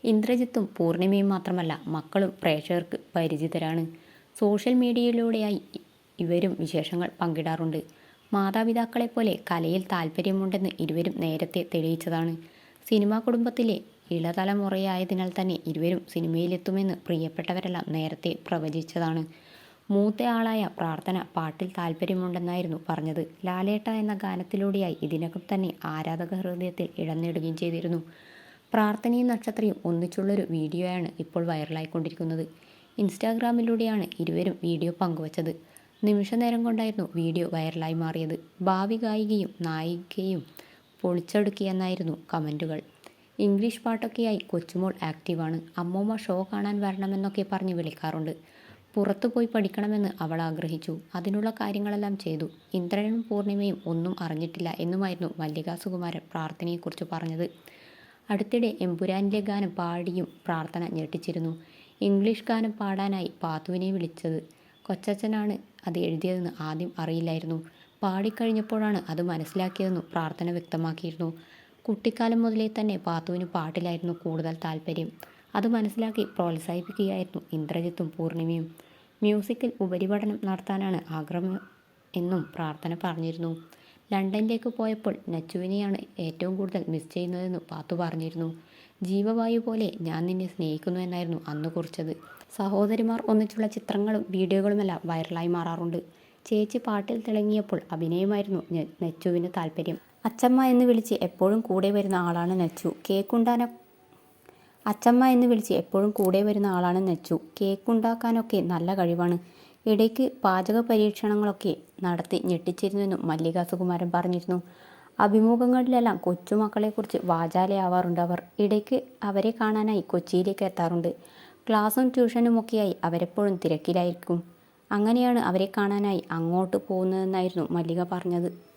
ഇന്ദ്രജിത്തും പൂർണിമയും മാത്രമല്ല മക്കളും പ്രേക്ഷകർക്ക് പരിചിതരാണ്. സോഷ്യൽ മീഡിയയിലൂടെയായി ഇവരും വിശേഷങ്ങൾ പങ്കിടാറുണ്ട്. മാതാപിതാക്കളെപ്പോലെ കലയിൽ താല്പര്യമുണ്ടെന്ന് ഇരുവരും നേരത്തെ തെളിയിച്ചതാണ്. സിനിമാ കുടുംബത്തിലെ ഇളതലമുറയായതിനാൽ തന്നെ ഇരുവരും സിനിമയിലെത്തുമെന്ന് പ്രിയപ്പെട്ടവരെല്ലാം നേരത്തെ പ്രവചിച്ചതാണ്. മൂത്തയാളായ പ്രാർത്ഥന പാട്ടിൽ താല്പര്യമുണ്ടെന്നായിരുന്നു പറഞ്ഞത്. ലാലേട്ട എന്ന ഗാനത്തിലൂടെയായി ഇതിനകം തന്നെ ആരാധക ഹൃദയത്തിൽ ഇടം നേടുകയും ചെയ്തിരുന്നു. പ്രാർത്ഥനയും നക്ഷത്രയും ഒന്നിച്ചുള്ളൊരു വീഡിയോയാണ് ഇപ്പോൾ വൈറലായിക്കൊണ്ടിരിക്കുന്നത്. ഇൻസ്റ്റാഗ്രാമിലൂടെയാണ് ഇരുവരും വീഡിയോ പങ്കുവച്ചത്. നിമിഷനേരം കൊണ്ടായിരുന്നു വീഡിയോ വൈറലായി മാറിയത്. ഭാവി ഗായികയും നായികയും പൊളിച്ചടുക്കിയെന്നായിരുന്നു കമൻറ്റുകൾ. ഇംഗ്ലീഷ് പാട്ടൊക്കെയായി കൊച്ചുമോൾ ആക്റ്റീവാണ്. അമ്മൂമ്മ ഷോ കാണാൻ വരണമെന്നൊക്കെ പറഞ്ഞ് വിളിക്കാറുണ്ട്. പുറത്തു പോയി പഠിക്കണമെന്ന് അവൾ ആഗ്രഹിച്ചു. അതിനുള്ള കാര്യങ്ങളെല്ലാം ചെയ്തു. ഇന്ദ്രനും പൂർണിമയും ഒന്നും അറിഞ്ഞിട്ടില്ല എന്നുമായിരുന്നു മല്ലിക സുകുമാരൻ പ്രാർത്ഥനയെക്കുറിച്ച് പറഞ്ഞത്. അടുത്തിടെ എമ്പുരാനിലെ ഗാനം പാടിയും പ്രാർത്ഥന ഞെട്ടിച്ചിരുന്നു. ഇംഗ്ലീഷ് ഗാനം പാടാനായി പാത്തുവിനെ വിളിച്ചത് കൊച്ചച്ഛനാണ് അത് എഴുതിയതെന്ന് ആദ്യം അറിയില്ലായിരുന്നു. പാടിക്കഴിഞ്ഞപ്പോഴാണ് അത് മനസ്സിലാക്കിയതെന്ന് പ്രാർത്ഥന വ്യക്തമാക്കിയിരുന്നു. കുട്ടിക്കാലം മുതലേ തന്നെ പാത്തുവിന് പാട്ടിലായിരുന്നു കൂടുതൽ താല്പര്യം. അത് മനസ്സിലാക്കി പ്രോത്സാഹിപ്പിക്കുകയായിരുന്നു ഇന്ദ്രജിത്തും പൂർണിമയും. മ്യൂസിക്കിൽ ഉപരിപഠനം നടത്താനാണ് ആഗ്രഹം എന്നും പ്രാർത്ഥന പറഞ്ഞിരുന്നു. ലണ്ടനിലേക്ക് പോയപ്പോൾ നച്ചുവിനെയാണ് ഏറ്റവും കൂടുതൽ മിസ് ചെയ്യുന്നതെന്ന് പാത്തു പറഞ്ഞിരുന്നു. ജീവവായു പോലെ ഞാൻ നിന്നെ സ്നേഹിക്കുന്നു എന്നായിരുന്നു അന്ന് കുറിച്ചത്. സഹോദരിമാർ ഒന്നിച്ചുള്ള ചിത്രങ്ങളും വീഡിയോകളുമെല്ലാം വൈറലായി മാറാറുണ്ട്. ചേച്ചി പാട്ടിൽ തിളങ്ങിയപ്പോൾ അഭിനയമായിരുന്നു നച്ചുവിന് താല്പര്യം. അച്ചമ്മ എന്ന് വിളിച്ച് എപ്പോഴും കൂടെ വരുന്ന ആളാണ് നച്ചു. കേക്കുണ്ടാക്കാനൊക്കെ നല്ല കഴിവാണ്. ഇടയ്ക്ക് പാചക പരീക്ഷണങ്ങളൊക്കെ നടത്തി ഞെട്ടിച്ചിരുന്നുവെന്നും മല്ലിക സുകുമാരൻ പറഞ്ഞിരുന്നു. അഭിമുഖങ്ങളിലെല്ലാം കൊച്ചുമക്കളെക്കുറിച്ച് വാചാലയാവാറുണ്ട് അവർ. ഇടയ്ക്ക് അവരെ കാണാനായി കൊച്ചിയിലേക്ക് എത്താറുണ്ട്. ക്ലാസ്സും ട്യൂഷനുമൊക്കെയായി അവരെപ്പോഴും തിരക്കിലായിരിക്കും. അങ്ങനെയാണ് അവരെ കാണാനായി അങ്ങോട്ട് പോകുന്നതെന്നായിരുന്നു മല്ലിക പറഞ്ഞത്.